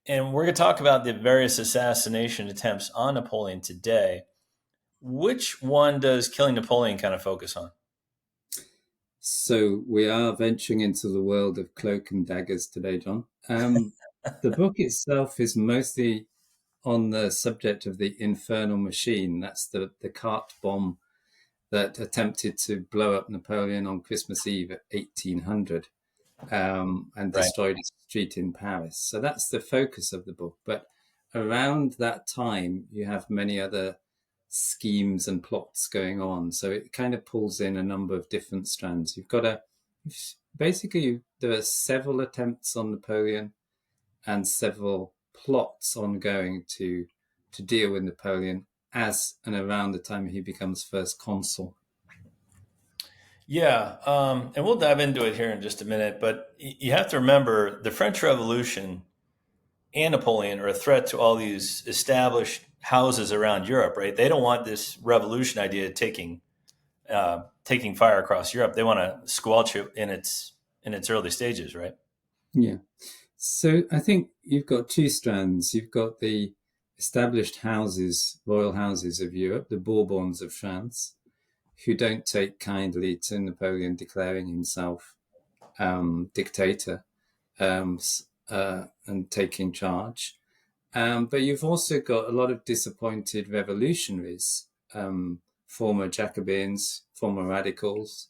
and we're going to talk about the various assassination attempts on Napoleon today. Which one does Killing Napoleon kind of focus on? So we are venturing into the world of cloak and daggers today, John. The book itself is mostly on the subject of the Infernal Machine. That's the cart bomb that attempted to blow up Napoleon on Christmas Eve at 1800 and Right. destroyed a street in Paris. So that's the focus of the book. But around that time, you have many other schemes and plots going on. So it kind of pulls in a number of different strands. There are several attempts on Napoleon and several plots ongoing to deal with Napoleon as and around the time he becomes first consul. Yeah, and we'll dive into it here in just a minute. But you have to remember the French Revolution and Napoleon are a threat to all these established houses around Europe, right? They don't want this revolution idea taking fire across Europe. They want to squelch it in its early stages, right? Yeah. So I think you've got two strands. You've got the established houses, royal houses of Europe, the Bourbons of France, who don't take kindly to Napoleon declaring himself dictator um, and taking charge. But you've also got a lot of disappointed revolutionaries, former Jacobins, former radicals,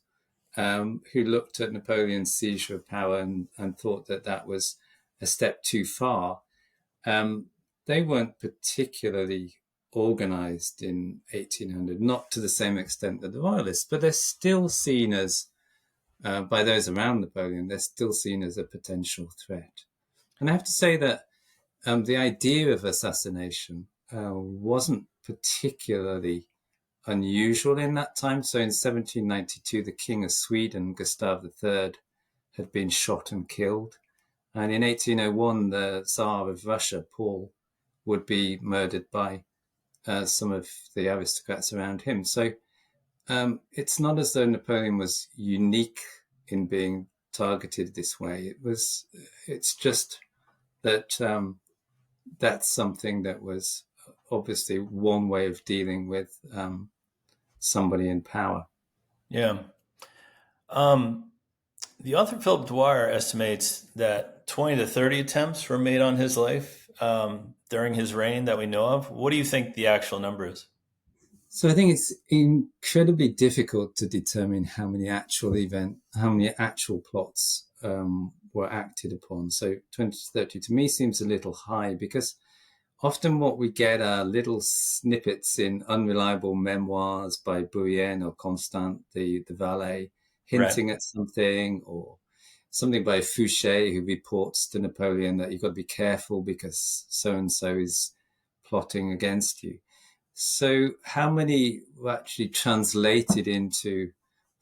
who looked at Napoleon's seizure of power and thought that that was a step too far. They weren't particularly organized in 1800, not to the same extent that the Royalists, but they're still seen as, by those around Napoleon, they're still seen as a potential threat. And I have to say that the idea of assassination wasn't particularly unusual in that time. So in 1792, the King of Sweden, Gustav III, had been shot and killed. And in 1801, the Tsar of Russia, Paul, would be murdered by some of the aristocrats around him. So it's not as though Napoleon was unique in being targeted this way. It's just that that's something that was obviously one way of dealing with somebody in power. Yeah. Um, the author Philip Dwyer estimates that 20 to 30 attempts were made on his life during his reign that we know of. What do you think the actual number is? So I think it's incredibly difficult to determine how many actual plots were acted upon. So 20 to 30 to me seems a little high because often what we get are little snippets in unreliable memoirs by Bourrienne or Constant, the valet, Right. hinting at something, or something by Fouché, who reports to Napoleon that you've got to be careful because so-and-so is plotting against you. So how many were actually translated into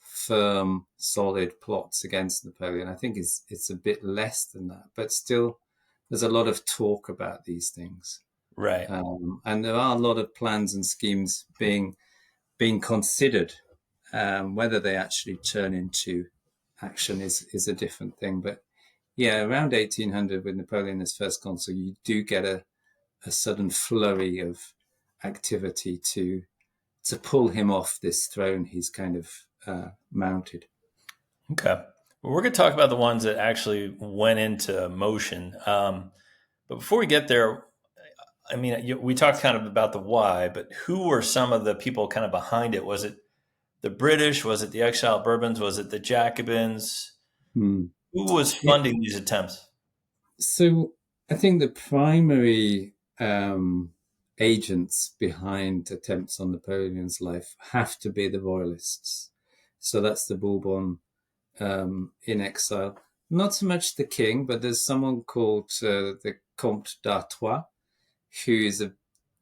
firm, solid plots against Napoleon? I think it's a bit less than that, but still there's a lot of talk about these things. Right. And there are a lot of plans and schemes being considered. Whether they actually turn into action is a different thing. But yeah, around 1800, with Napoleon as first consul, you do get a sudden flurry of activity to pull him off this throne he's kind of mounted. Okay. Well, we're going to talk about the ones that actually went into motion. But before we get there, I mean, we talked kind of about the why, but who were some of the people kind of behind it? Was it the British? Was it the exiled Bourbons? Was it the Jacobins? Hmm. Who was Yeah. funding these attempts? So I think the primary agents behind attempts on Napoleon's life have to be the Royalists. So that's the Bourbon in exile. Not so much the king, but there's someone called the Comte d'Artois, who is a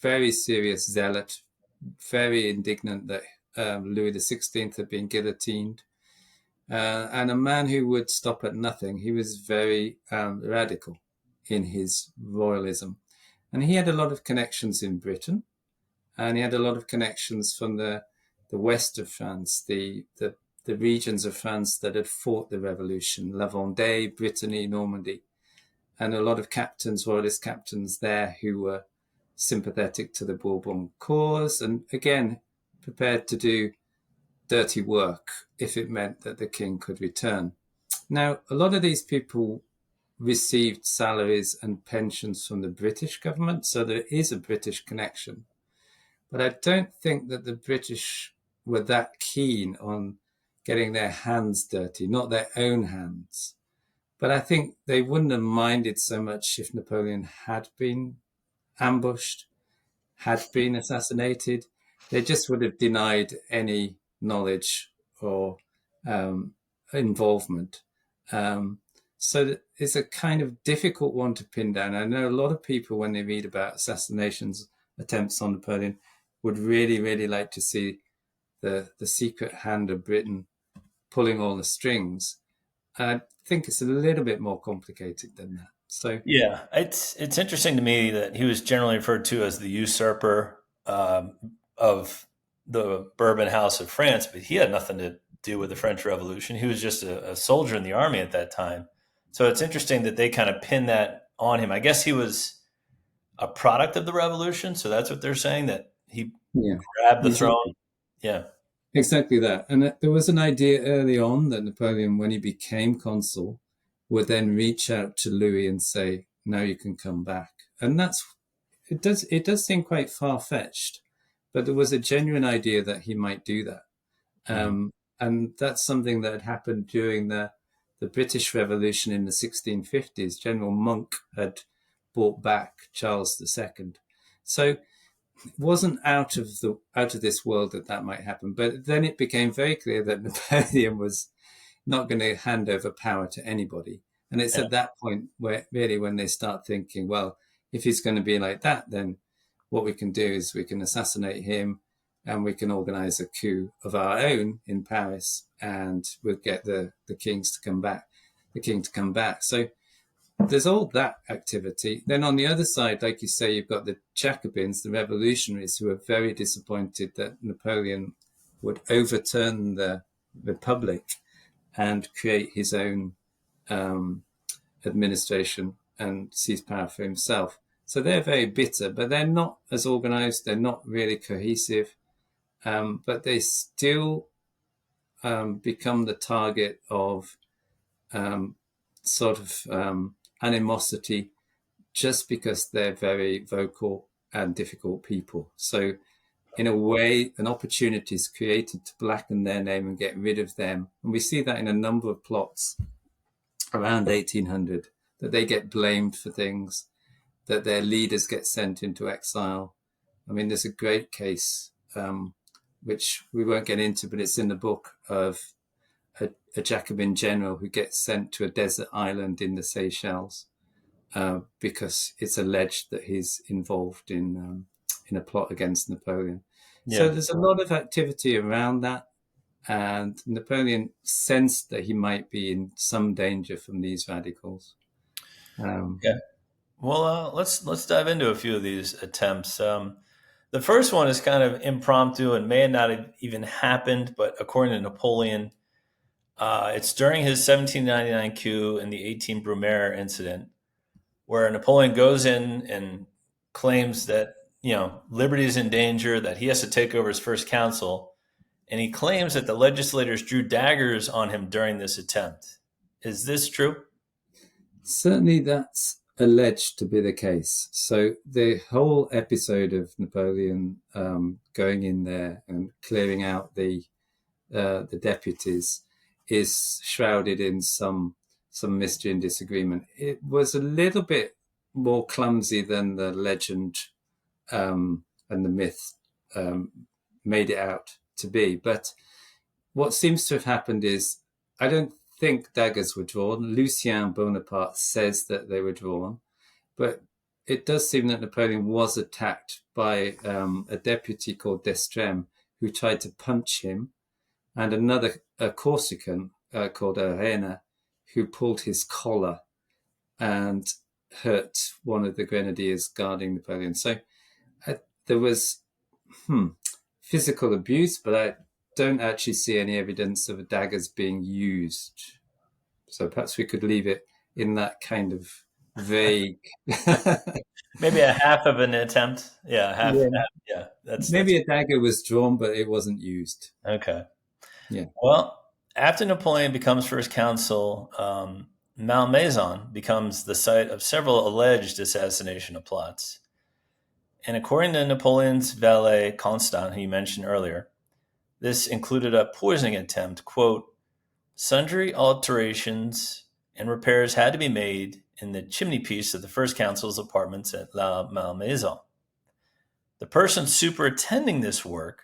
very serious zealot, very indignant that Louis XVI had been guillotined, and a man who would stop at nothing. He was very radical in his royalism. And he had a lot of connections in Britain, and he had a lot of connections from the west of France, the regions of France that had fought the revolution, La Vendée, Brittany, Normandy. and a lot of captains, royalist captains there, who were sympathetic to the Bourbon cause, and again, prepared to do dirty work if it meant that the king could return. Now, a lot of these people received salaries and pensions from the British government, so there is a British connection. But I don't think that the British were that keen on getting their hands dirty, not their own hands. But I think they wouldn't have minded so much if Napoleon had been ambushed, had been assassinated. They just would have denied any knowledge or involvement. So it's a kind of difficult one to pin down. I know a lot of people, when they read about assassinations, attempts on Napoleon, would really, really like to see the secret hand of Britain pulling all the strings. I think it's a little bit more complicated than that. So Yeah, it's interesting to me that he was generally referred to as the usurper of the Bourbon House of France, but he had nothing to do with the French Revolution. He was just a soldier in the army at that time. So it's interesting that they kind of pin that on him. I guess he was a product of the revolution, so that's what they're saying, that he yeah, grabbed the throne. exactly. Yeah, Exactly that. And there was an idea early on that Napoleon, when he became consul, would then reach out to Louis and say, now you can come back. And it does seem quite far-fetched, but there was a genuine idea that he might do that. And that's something that had happened during the British Revolution in the 1650s. General Monk had brought back Charles II. So it wasn't out of this world that might happen. But then it became very clear that Napoleon was not going to hand over power to anybody. And it's yeah, at that point where really when they start thinking, well, if he's going to be like that, then what we can do is we can assassinate him and we can organize a coup of our own in Paris and we'll get the king to come back. So there's all that activity. Then on the other side, like you say, you've got the Jacobins, the revolutionaries, who are very disappointed that Napoleon would overturn the Republic and create his own administration and seize power for himself. So they're very bitter, but they're not as organized. They're not really cohesive, but they still become the target of sort of animosity just because they're very vocal and difficult people. So in a way, an opportunity is created to blacken their name and get rid of them. And we see that in a number of plots around 1800, that they get blamed for things, that their leaders get sent into exile. I mean, there's a great case, which we won't get into, but it's in the book, of a Jacobin general who gets sent to a desert island in the Seychelles because it's alleged that he's involved in a plot against Napoleon. So yeah. there's a lot of activity around that, and Napoleon sensed that he might be in some danger from these radicals. Yeah. Well, let's dive into a few of these attempts. The first one is kind of impromptu and may not have even happened, but according to Napoleon, it's during his 1799 coup and the 18 Brumaire incident, where Napoleon goes in and claims that liberty is in danger, that he has to take over his first council, and he claims that the legislators drew daggers on him during this attempt. Is this true? Certainly, that's alleged to be the case. So the whole episode of Napoleon going in there and clearing out the deputies is shrouded in some mystery and disagreement. It was a little bit more clumsy than the legend and the myth made it out to be. But what seems to have happened is, I don't think daggers were drawn. Lucien Bonaparte says that they were drawn, but it does seem that Napoleon was attacked by a deputy called Destrem, who tried to punch him, and a Corsican called Arena, who pulled his collar and hurt one of the grenadiers guarding Napoleon. So there was physical abuse, but I don't actually see any evidence of daggers being used. So perhaps we could leave it in that kind of vague. Maybe a half of an attempt. Yeah, Yeah, yeah, that's maybe a dagger was drawn, but it wasn't used. okay. Yeah, Well, after Napoleon becomes first consul, Malmaison becomes the site of several alleged assassination plots. And according to Napoleon's valet Constant, who you mentioned earlier, this included a poisoning attempt. Quote, sundry alterations and repairs had to be made in the chimney piece of the first consul's apartments at La Malmaison. The person superintending this work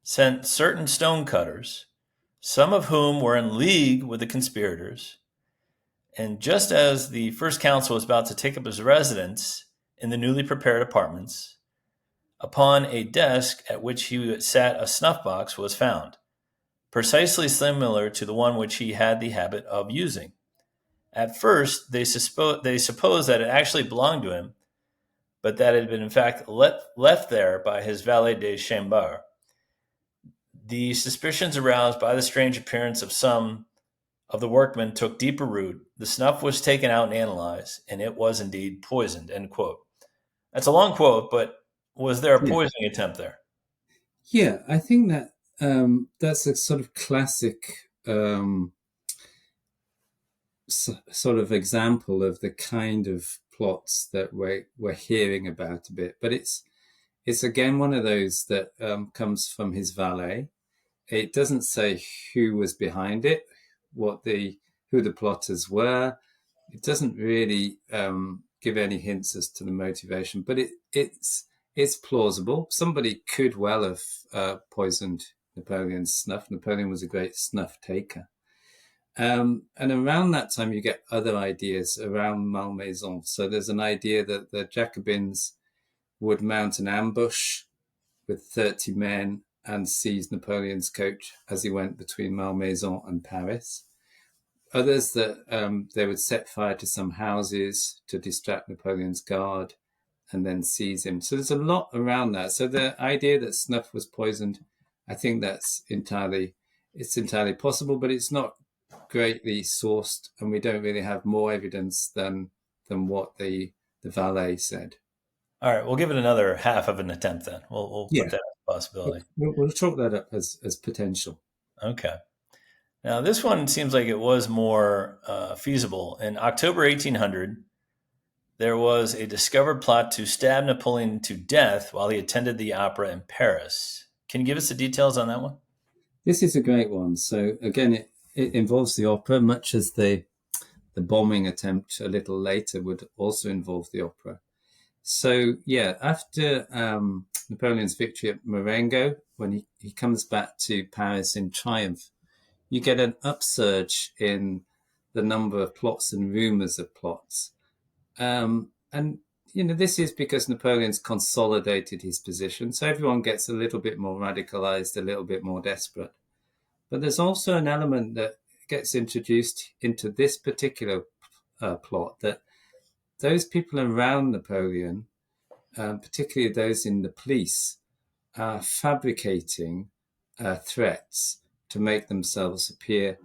sent certain stonecutters, some of whom were in league with the conspirators, and just as the first consul was about to take up his residence in the newly prepared apartments, upon a desk at which he sat a snuff box was found, precisely similar to the one which he had the habit of using. At first, they supposed that it actually belonged to him, but that it had been in fact left there by his valet de chambre. The suspicions aroused by the strange appearance of some of the workmen took deeper root. The snuff was taken out and analyzed, and it was indeed poisoned. End quote. That's a long quote, but was there a yeah, poisoning attempt there? yeah. I think that that's a sort of classic sort of example of the kind of plots that we're hearing about a bit. But it's again one of those that comes from his valet. It doesn't say who was behind it, who the plotters were. It doesn't really give any hints as to the motivation, but it's plausible. Somebody could well have poisoned Napoleon's snuff. Napoleon was a great snuff taker. And around that time, you get other ideas around Malmaison. So there's an idea that the Jacobins would mount an ambush with 30 men and seize Napoleon's coach as he went between Malmaison and Paris. Others that they would set fire to some houses to distract Napoleon's guard and then seize him. So there's a lot around that. So the idea that snuff was poisoned, I think it's entirely possible, but it's not greatly sourced, and we don't really have more evidence than what the valet said. All right, we'll give it another half of an attempt then. We'll put Yeah, that as a possibility. we'll chalk that up as potential. Okay. Now, this one seems like it was more feasible. In October 1800, there was a discovered plot to stab Napoleon to death while he attended the opera in Paris. Can you give us the details on that one? This is a great one. So again, it involves the opera, much as the bombing attempt a little later would also involve the opera. So yeah, after Napoleon's victory at Marengo, when he comes back to Paris in triumph, you get an upsurge in the number of plots and rumors of plots. And this is because Napoleon's consolidated his position. So everyone gets a little bit more radicalized, a little bit more desperate. But there's also an element that gets introduced into this particular plot, that those people around Napoleon, particularly those in the police, are fabricating threats to make themselves appear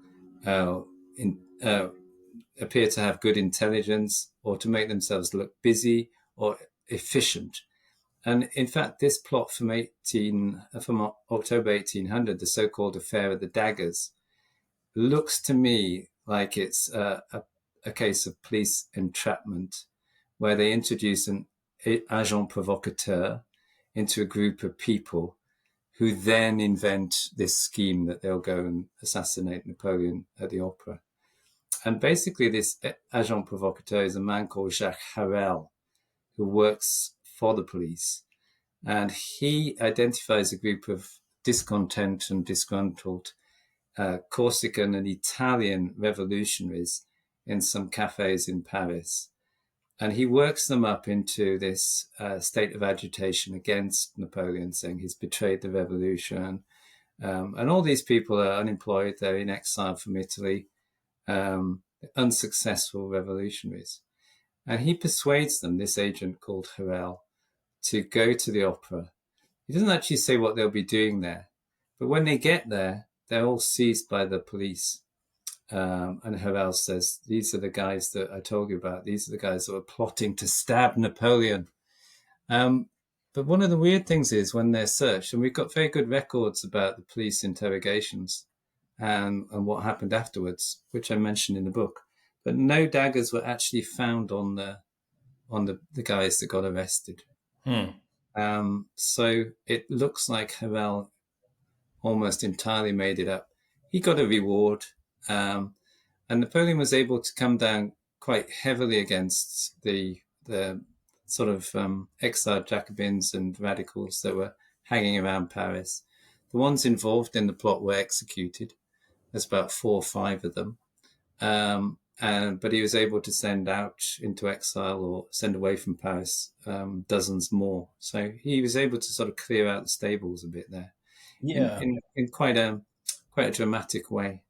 to have good intelligence, or to make themselves look busy or efficient. And in fact, this plot from October 1800, the so-called Affair of the Daggers, looks to me like it's a case of police entrapment, where they introduce an agent provocateur into a group of people who then invent this scheme that they'll go and assassinate Napoleon at the opera. And basically, this agent provocateur is a man called Jacques Harel, who works for the police. And he identifies a group of discontent and disgruntled Corsican and Italian revolutionaries in some cafes in Paris. And he works them up into this state of agitation against Napoleon, saying he's betrayed the revolution. And all these people are unemployed. They're in exile from Italy, unsuccessful revolutionaries. And he persuades them, this agent called Harel, to go to the opera. He doesn't actually say what they'll be doing there. But when they get there, they're all seized by the police. And Harel says, these are the guys that I told you about. These are the guys that were plotting to stab Napoleon. But one of the weird things is when they're searched, and we've got very good records about the police interrogations and what happened afterwards, which I mentioned in the book. But no daggers were actually found on the guys that got arrested. So it looks like Harel almost entirely made it up. He got a reward, and Napoleon was able to come down quite heavily against the sort of exiled Jacobins and radicals that were hanging around Paris. The ones involved in the plot were executed. There's about 4 or 5 of them. But he was able to send out into exile or send away from Paris dozens more. So he was able to sort of clear out the stables a bit there Yeah. in quite a dramatic way.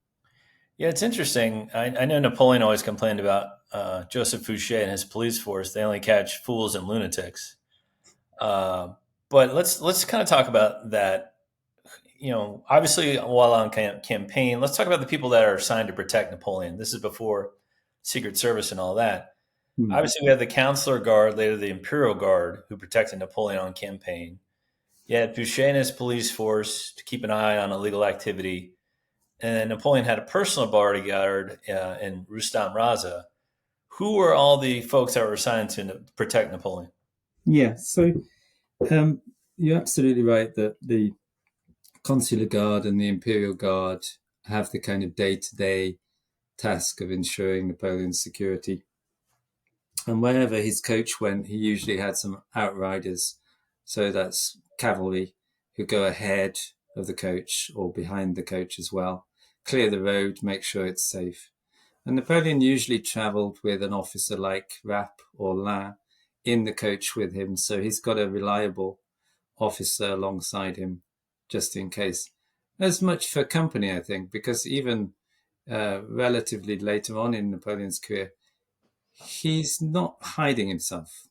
Yeah, it's interesting. I know Napoleon always complained about Joseph Fouché and his police force. They only catch fools and lunatics. But let's kind of talk about that. Obviously, while on campaign, let's talk about the people that are assigned to protect Napoleon. This is before Secret Service and all that. Obviously, we have the Consular Guard, later the Imperial Guard, who protected Napoleon on campaign. You had Fouché and his police force to keep an eye on illegal activity. And Napoleon had a personal bodyguard in Rustam Raza. Who were all the folks that were assigned to protect Napoleon? Yeah, so you're absolutely right that the Consular Guard and the Imperial Guard have the kind of day-to-day task of ensuring Napoleon's security. And wherever his coach went, he usually had some outriders. So that's cavalry who go ahead of the coach or behind the coach as well, clear the road, make sure it's safe. And Napoleon usually traveled with an officer like Rapp or Lain in the coach with him. So he's got a reliable officer alongside him just in case. As much for company, I think, because even relatively later on in Napoleon's career, he's not hiding himself.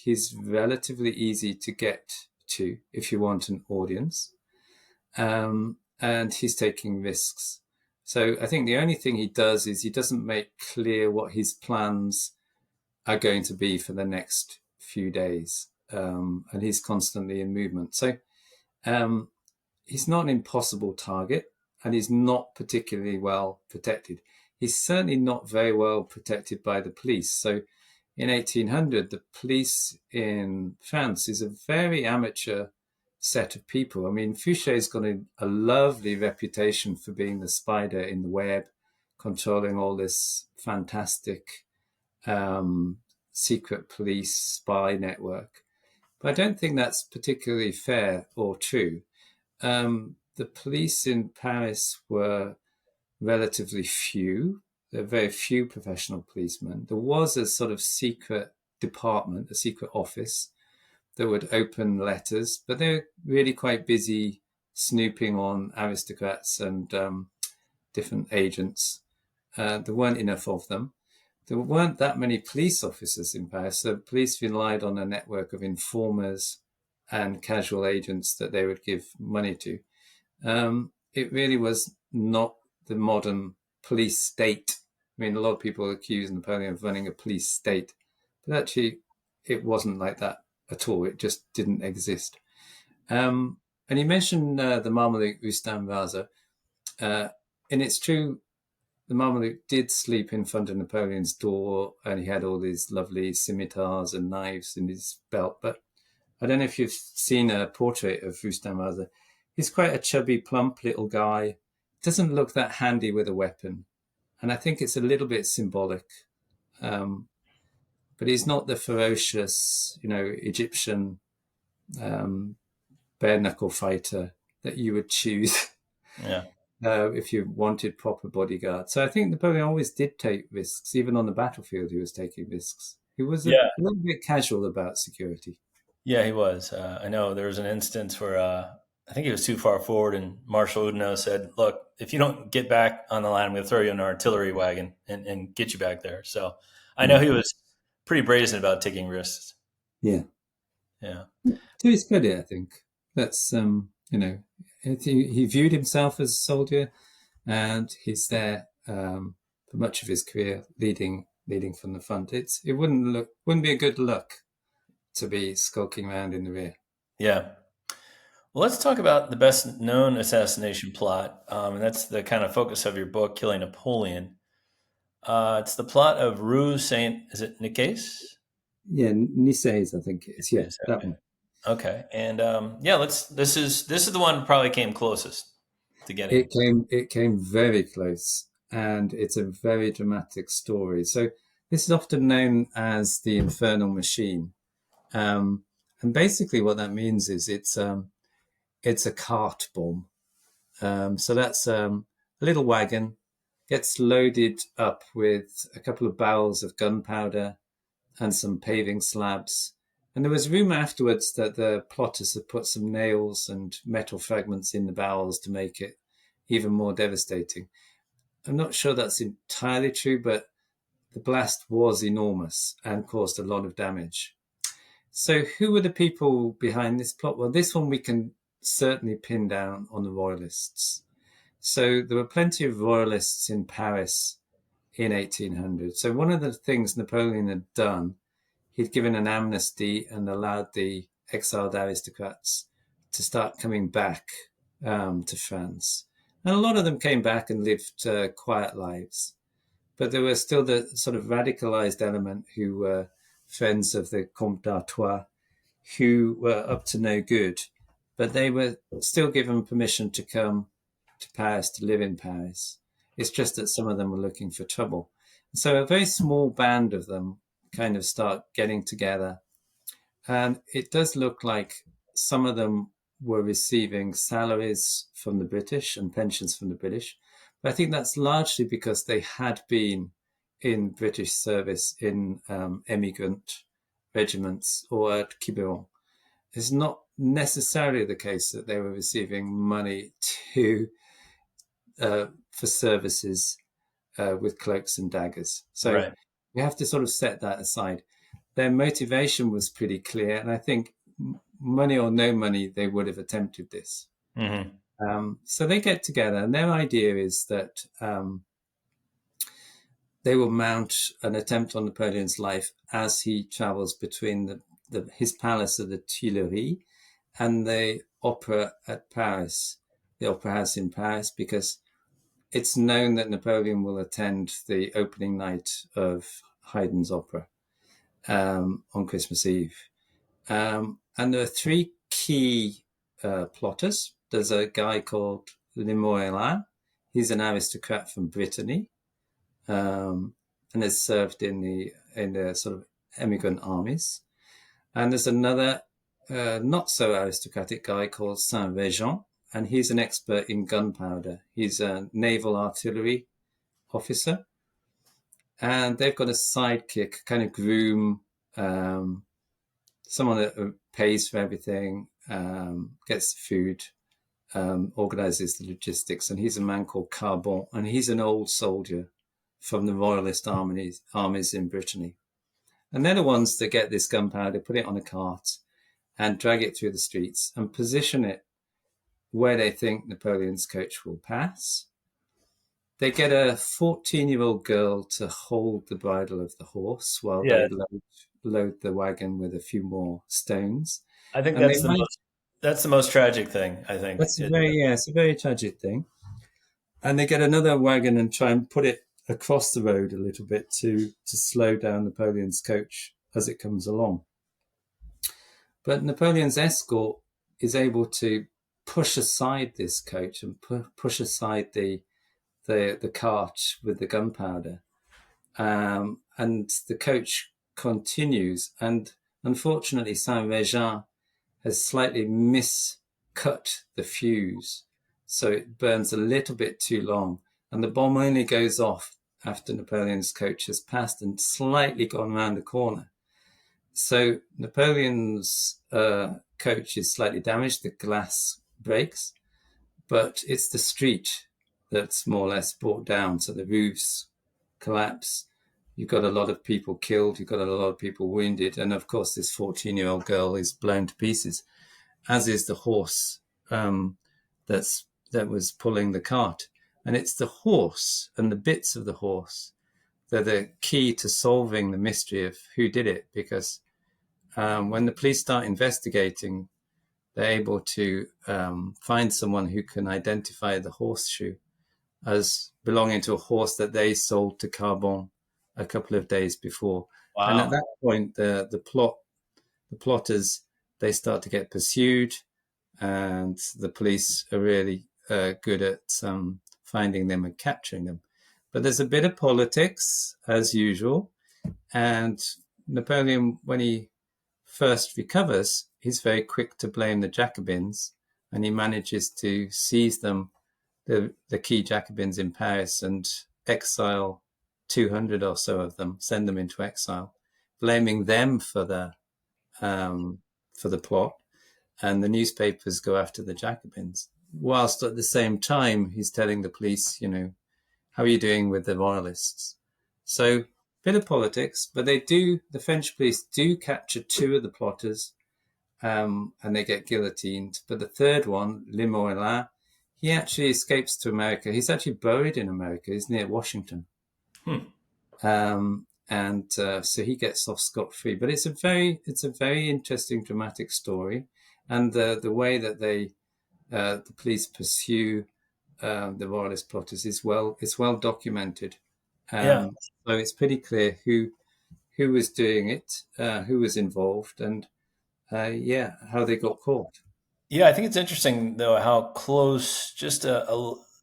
He's relatively easy to get to if you want an audience. And he's taking risks. So I think the only thing he does is he doesn't make clear what his plans are going to be for the next few days. And he's constantly in movement. So he's not an impossible target, and he's not particularly well protected. He's certainly not very well protected by the police. So in 1800, the police in France is a very amateur set of people. I mean, Fouché's got a lovely reputation for being the spider in the web, controlling all this fantastic secret police spy network. But I don't think that's particularly fair or true. The police in Paris were relatively few. There are very few professional policemen. There was a sort of secret department, a secret office that would open letters, but they're really quite busy snooping on aristocrats and different agents. There weren't enough of them. There weren't that many police officers in Paris, so police relied on a network of informers and casual agents that they would give money to. It really was not the modern police state. I mean, a lot of people accuse Napoleon of running a police state, but actually it wasn't like that at all. It just didn't exist. And you mentioned the Mameluke Rustam Raza, and it's true, the Mameluke did sleep in front of Napoleon's door, and he had all these lovely scimitars and knives in his belt. But I don't know if you've seen a portrait of Rustam Raza. He's quite a chubby, plump little guy. Doesn't look that handy with a weapon. And I think it's a little bit symbolic. But he's not the ferocious, Egyptian bare knuckle fighter that you would choose if you wanted proper bodyguard. So I think Napoleon always did take risks. Even on the battlefield, he was taking risks. He was a little bit casual about security. Yeah, he was. I know there was an instance where I think he was too far forward, and Marshal Oudinot said, "Look, if you don't get back on the line, I'm going to throw you in an artillery wagon and get you back there." So I know he was pretty brazen about taking risks. Yeah. Yeah. To his credit, I think that's he viewed himself as a soldier, and he's there for much of his career, leading from the front. It wouldn't be a good look to be skulking around in the rear. Yeah. Well, let's talk about the best known assassination plot, and that's the kind of focus of your book, Killing Napoleon. It's the plot of Rue Saint, is it Nicaise? Yeah, Nice's, I think it is. Yeah, Nicaise, that okay. one. Okay, and yeah, this is the one probably came closest to getting. It came very close, and it's a very dramatic story. So this is often known as the Infernal Machine, um, and basically what that means is it's a cart bomb. So that's a little wagon gets loaded up with a couple of barrels of gunpowder and some paving slabs. And there was rumour afterwards that the plotters had put some nails and metal fragments in the barrels to make it even more devastating. I'm not sure that's entirely true, but the blast was enormous and caused a lot of damage. So, who were the people behind this plot? Well, this one we can certainly pin down on the Royalists. So, there were plenty of Royalists in Paris in 1800. So, one of the things Napoleon had done, he'd given an amnesty and allowed the exiled aristocrats to start coming back to France. And a lot of them came back and lived quiet lives. But there was still the sort of radicalized element who were friends of the Comte d'Artois, who were up to no good. But they were still given permission to come to Paris, to live in Paris. It's just that some of them were looking for trouble. So a very small band of them kind of start getting together. And it does look like some of them were receiving salaries from the British and pensions from the British. But I think that's largely because they had been in British service in emigrant regiments or at Quiberon. It's not necessarily the case that they were receiving money for services with cloaks and daggers. So Right. we have to sort of set that aside. Their motivation was pretty clear, and I think money or no money, they would have attempted this. Hmm. So they get together, and their idea is that they will mount an attempt on Napoleon's life as he travels between his palace of the Tuileries and the opera at Paris, the opera house in Paris, because it's known that Napoleon will attend the opening night of Haydn's opera on Christmas Eve. And there are three key plotters. There's a guy called Moreau. He's an aristocrat from Brittany, and has served in the sort of emigrant armies. And there's another not so aristocratic guy called Saint Regent, and he's an expert in gunpowder. He's a naval artillery officer, and they've got a sidekick, kind of groom, someone that pays for everything, gets the food, organizes the logistics, and he's a man called Carbon, and he's an old soldier from the Royalist armies in Brittany. And they're the ones that get this gunpowder, put it on a cart, and drag it through the streets and position it where they think Napoleon's coach will pass. They get a 14-year-old girl to hold the bridle of the horse while Yeah, they load the wagon with a few more stones. I think And they that's the might, most tragic thing. I think it's a very tragic thing. And they get another wagon and try and put it across the road a little bit to slow down Napoleon's coach as it comes along. But Napoleon's escort is able to push aside this coach and push aside the cart with the gunpowder, and the coach continues. And unfortunately, Saint Regent has slightly miscut the fuse, so it burns a little bit too long, and the bomb only goes off after Napoleon's coach has passed and slightly gone around the corner. So Napoleon's coach is slightly damaged, the glass breaks, but it's the street that's more or less brought down. So the roofs collapse. You've got a lot of people killed. You've got a lot of people wounded. And of course, this 14-year-old girl is blown to pieces, as is the horse that was pulling the cart. And it's the horse and the bits of the horse that are key to solving the mystery of who did it. Because when the police start investigating, they're able to find someone who can identify the horseshoe as belonging to a horse that they sold to Carbon a couple of days before. And at Wow. that point, the plotters, they start to get pursued, and the police are really good at finding them and capturing them. But there's a bit of politics, as usual. And Napoleon, when he first recovers, he's very quick to blame the Jacobins, and he manages to seize them, the key Jacobins in Paris, and exile 200 or so of them, send them into exile, blaming them for the plot. And the newspapers go after the Jacobins, whilst at the same time he's telling the police, how are you doing with the Royalists? So, bit of politics, but the French police do capture two of the plotters, and they get guillotined. But the third one, Limoilin, he actually escapes to America. He's actually buried in America. He's near Washington. Hmm. And so he gets off scot-free. But it's a very interesting, dramatic story. And the way that the police pursue the Royalist plotters it's well documented. Yeah. So it's pretty clear who was doing it, who was involved, and how they got caught. Yeah, I think it's interesting though how close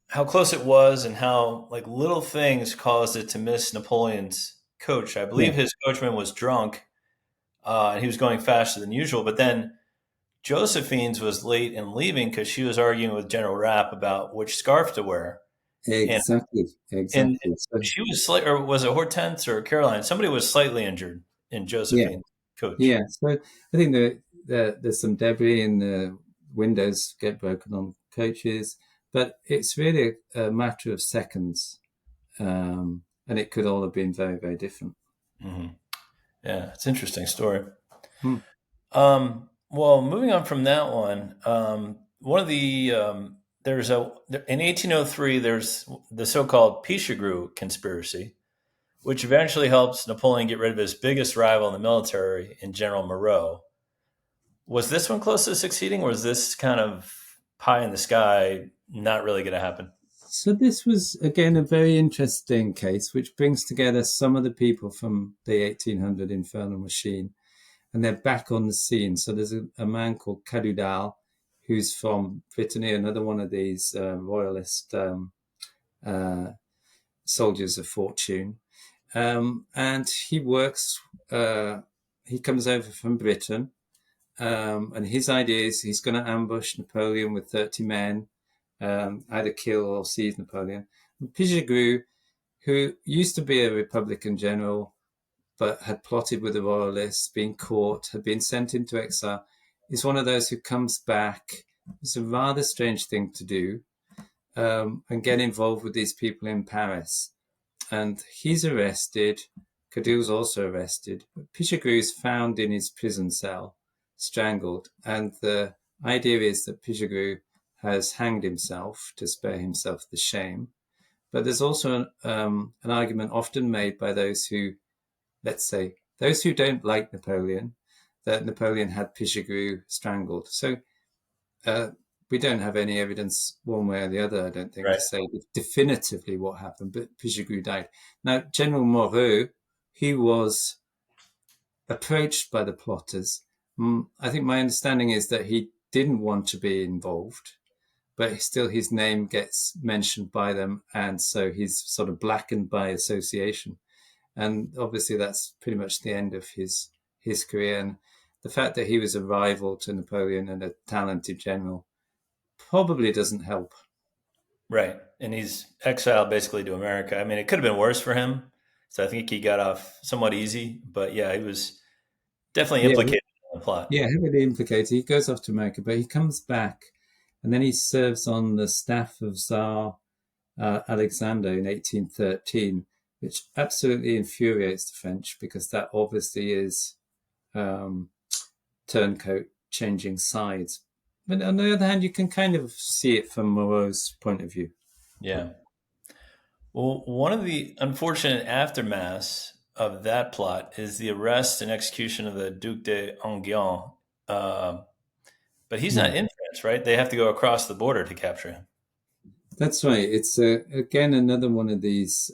how close it was, and how like little things caused it to miss Napoleon's coach. I Yeah, believe his coachman was drunk, and he was going faster than usual. But then Josephine's was late in leaving because she was arguing with General Rapp about which scarf to wear, and exactly, and exactly. So she was or was it Hortense or Caroline? Somebody was slightly injured in yeah, Josephine's coach. yeah. So I think there's some debris in the windows get broken on coaches, but it's really a matter of seconds, and it could all have been very, very different. Hmm. Yeah, it's an interesting story. Hmm. Well, moving on from that one, one of the there's a in 1803 there's the so-called Pichegru conspiracy, which eventually helps Napoleon get rid of his biggest rival in the military, in General Moreau. Was this one close to succeeding, or was this kind of pie in the sky, not really going to happen? So this was again a very interesting case, which brings together some of the people from the 1800 Infernal Machine, and they're back on the scene. So there's a man called Cadoudal, who's from Brittany, another one of these royalist uh, soldiers of fortune, and he works. He comes over from Britain, and his idea is he's going to ambush Napoleon with 30 men, either kill or seize Napoleon. And Pichegru, who used to be a Republican general, but had plotted with the Royalists, been caught, had been sent into exile, is one of those who comes back. It's a rather strange thing to do, and get involved with these people in Paris. And he's arrested. Cadou's also arrested. But Pichegru is found in his prison cell, strangled. And the idea is that Pichegru has hanged himself to spare himself the shame. But there's also an argument often made by those who, let's say, those who don't like Napoleon, that Napoleon had Pichegru strangled. So uh, we don't have any evidence one way or the other, I don't think, to Right. say definitively what happened, but Pichegru died. Now, General Moreau, he was approached by the plotters. I think my understanding is that he didn't want to be involved, but still his name gets mentioned by them, and so he's sort of blackened by association. And obviously that's pretty much the end of his career. And the fact that he was a rival to Napoleon and a talented general probably doesn't help. Right. And he's exiled basically to America. I mean, it could have been worse for him. So I think he got off somewhat easy. But yeah, he was definitely Yeah, implicated in the plot. yeah, heavily implicated. He goes off to America, but he comes back, and then he serves on the staff of Tsar Alexander in 1813, which absolutely infuriates the French because that obviously is um, turncoat changing sides. But on the other hand, you can kind of see it from Moreau's point of view. Yeah. Well, one of the unfortunate aftermaths of that plot is the arrest and execution of the Duc d'Enghien. Uh, but he's not Yeah, in France, right? They have to go across the border to capture him. that's right. It's again another one of these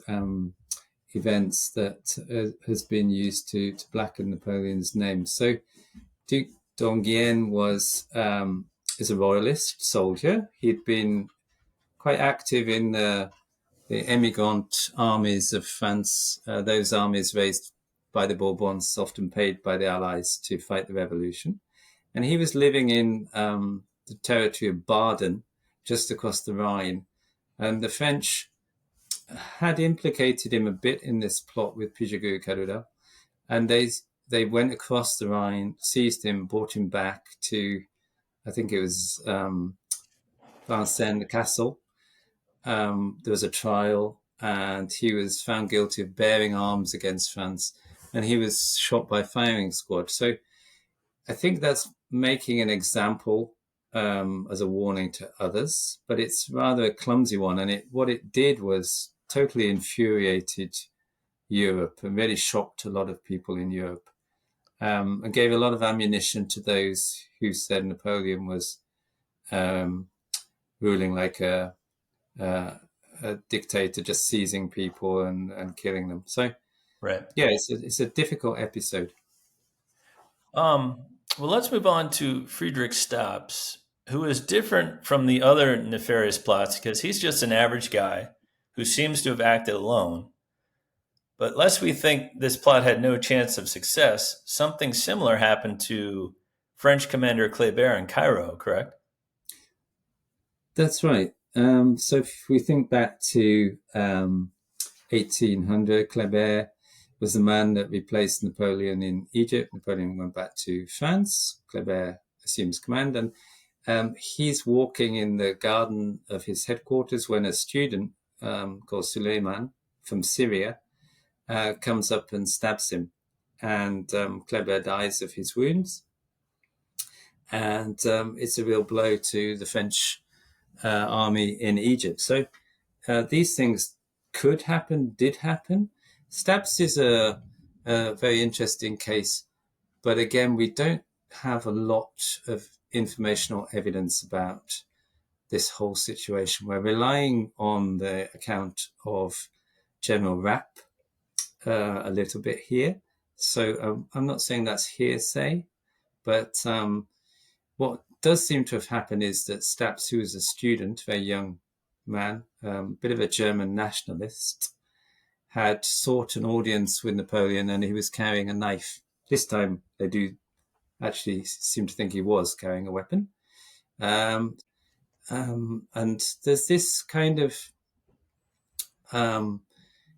events that has been used to blacken Napoleon's name. So Duc d'Enghien was is a royalist soldier. He'd been quite active in the emigrant armies of France, those armies raised by the Bourbons, often paid by the Allies to fight the revolution. And he was living in the territory of Baden, just across the Rhine. And the French had implicated him a bit in this plot with Pichegru Cadoudal, and they went across the Rhine, seized him, brought him back to, I think it was Vincennes, the castle. There was a trial, and he was found guilty of bearing arms against France, and he was shot by firing squad. So I think that's making an example as a warning to others, but it's rather a clumsy one. And what it did was totally infuriated Europe and really shocked a lot of people in Europe, and gave a lot of ammunition to those who said Napoleon was um, ruling like a dictator, just seizing people and killing them. So Right. yeah, it's a difficult episode. Um, well, let's move on to Fredrich Staps, who is different from the other nefarious plots because he's just an average guy who seems to have acted alone. But lest we think this plot had no chance of success, something similar happened to French commander Kléber in Cairo, correct? That's right. So if we think back to 1800, Kléber was the man that replaced Napoleon in Egypt. Napoleon went back to France. Kléber assumes command, and he's walking in the garden of his headquarters when a student called Suleiman from Syria comes up and stabs him. And Kléber dies of his wounds. And it's a real blow to the French army in Egypt. So these things could happen, did happen. Staps is a very interesting case, but again, we don't have a lot of information or evidence about this whole situation. We're relying on the account of General Rapp a little bit here. So I'm not saying that's hearsay, but what does seem to have happened is that Staps, who was a student, very young man, bit of a German nationalist, had sought an audience with Napoleon, and he was carrying a knife. This time, they do actually seem to think he was carrying a weapon. Um, and there's this kind of um,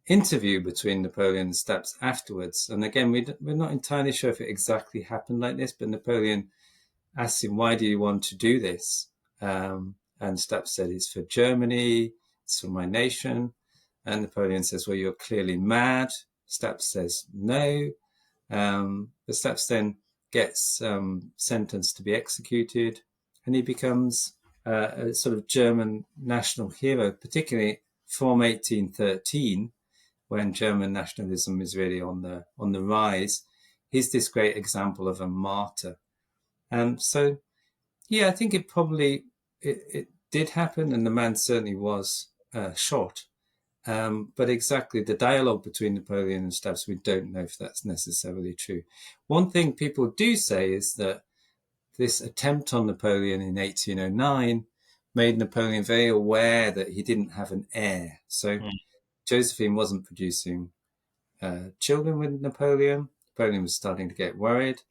interview between Napoleon and Staps afterwards. And again, we're not entirely sure if it exactly happened like this, but Napoleon asked him, "Why do you want to do this?" And Staps said, "It's for Germany, it's for my nation." And Napoleon says, "Well, you're clearly mad." Staps says, "No." But Staps then gets sentenced to be executed, and he becomes a sort of German national hero, particularly from 1813, when German nationalism is really on the rise. He's this great example of a martyr. So, yeah, I think it did happen, and the man certainly was shot. But exactly the dialogue between Napoleon and Staps, we don't know if that's necessarily true. One thing people do say is that this attempt on Napoleon in 1809 made Napoleon very aware that he didn't have an heir. So Mm. Josephine wasn't producing children with Napoleon. Napoleon was starting to get worried.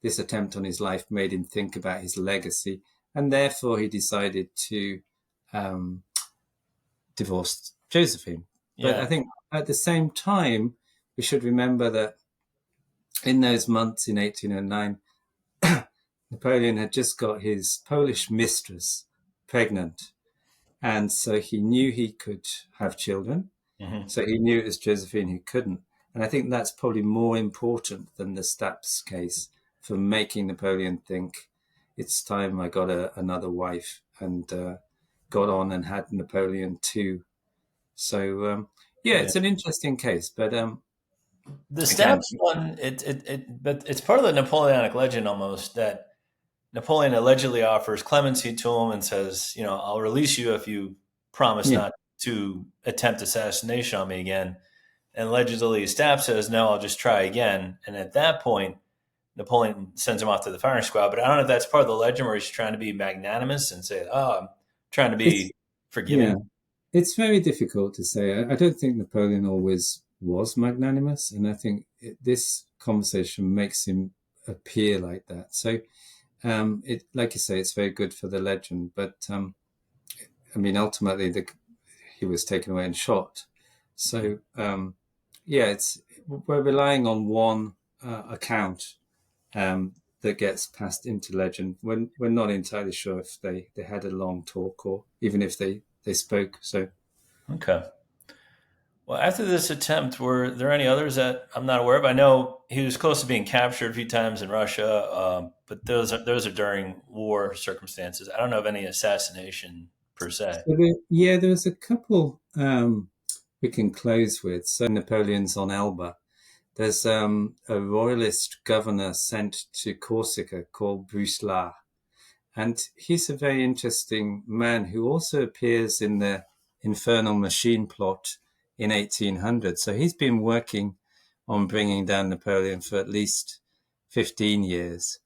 This attempt on his life made him think about his legacy, and therefore he decided to um, divorce Josephine. But I Yeah. think at the same time, we should remember that in those months in 1809, Napoleon had just got his Polish mistress pregnant. And so he knew he could have children. Hmm. So he knew it was Josephine who couldn't. And I think that's probably more important than the Staps case for making Napoleon think it's time I got another wife, and got on and had Napoleon II So yeah, Yeah. it's an interesting case, but The again, Stabs one, but it's part of the Napoleonic legend almost that Napoleon allegedly offers clemency to him and says, I'll release you if you promise yeah, not to attempt assassination on me again. And allegedly, Stapp says, no, I'll just try again. And at that point, Napoleon sends him off to the firing squad. But I don't know if that's part of the legend where he's trying to be magnanimous and say, oh, I'm trying to it's be yeah, forgiving. it's very difficult to say. I don't think Napoleon always was magnanimous, and I think this conversation makes him appear like that. So it, like you say, it's very good for the legend, but I mean, ultimately, he was taken away and shot. So yeah, we're relying on one account that gets passed into legend. We're not entirely sure if they had a long talk or even if they spoke. So Okay. Well, after this attempt, were there any others that I'm not aware of? I know he was close to being captured a few times in Russia, but those are during war circumstances. I don't know of any assassination per se. yeah, there was a couple we can close with. So Napoleon's on Elba. There's a royalist governor sent to Corsica called Brumaire. And he's a very interesting man who also appears in the Infernal Machine plot in 1800. So he's been working on bringing down Napoleon for at least 15 years.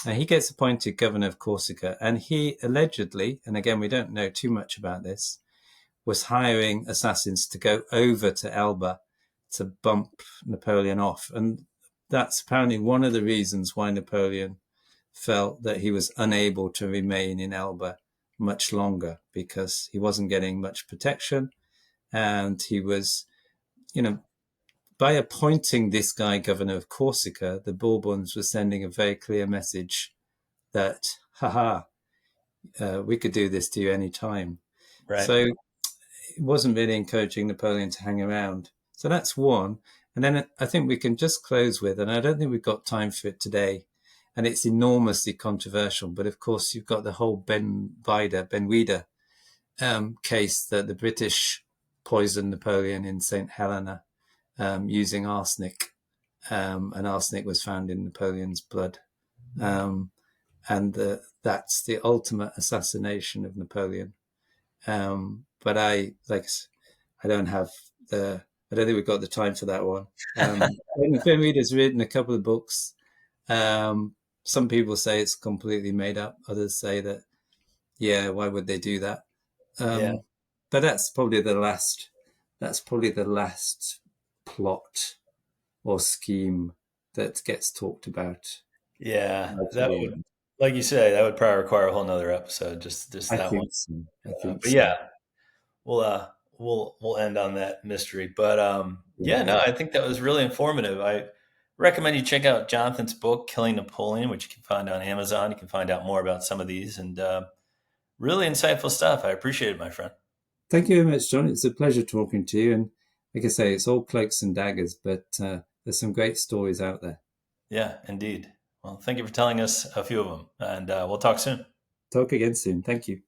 And he gets appointed governor of Corsica. And he allegedly, and again, we don't know too much about this, was hiring assassins to go over to Elba to bump Napoleon off. And that's apparently one of the reasons why Napoleon felt that he was unable to remain in Elba much longer because he wasn't getting much protection. And he was, you know, by appointing this guy governor of Corsica, the Bourbons were sending a very clear message that, haha, we could do this to you any time. Right. So it wasn't really encouraging Napoleon to hang around. So that's one. And then I think we can just close with, and I don't think we've got time for it today, and it's enormously controversial. But of course, you've got the whole Ben Wieder case that the British poisoned Napoleon in St. Helena using arsenic, and arsenic was found in Napoleon's blood. And that's the ultimate assassination of Napoleon. But I don't have I don't think we've got the time for that one. Ben Reader's written a couple of books. Some people say it's completely made up. Others say that, yeah, why would they do that? Yeah. But that's probably the last. That's probably the last plot or scheme that gets talked about Yeah. to That the would, end. like you say, that would probably require a whole nother episode. Just I that one. think so. I think But so. yeah, we'll end on that mystery. But Yeah. yeah, no, I think that was really informative. I recommend you check out Jonathan's book, Killing Napoleon, which you can find on Amazon. You can find out more about some of these and really insightful stuff. I appreciate it, my friend. Thank you very much, John. It's a pleasure talking to you. And like I say, it's all cloaks and daggers, but there's some great stories out there. Yeah, indeed. Well, thank you for telling us a few of them, and we'll talk soon. Talk again soon. Thank you.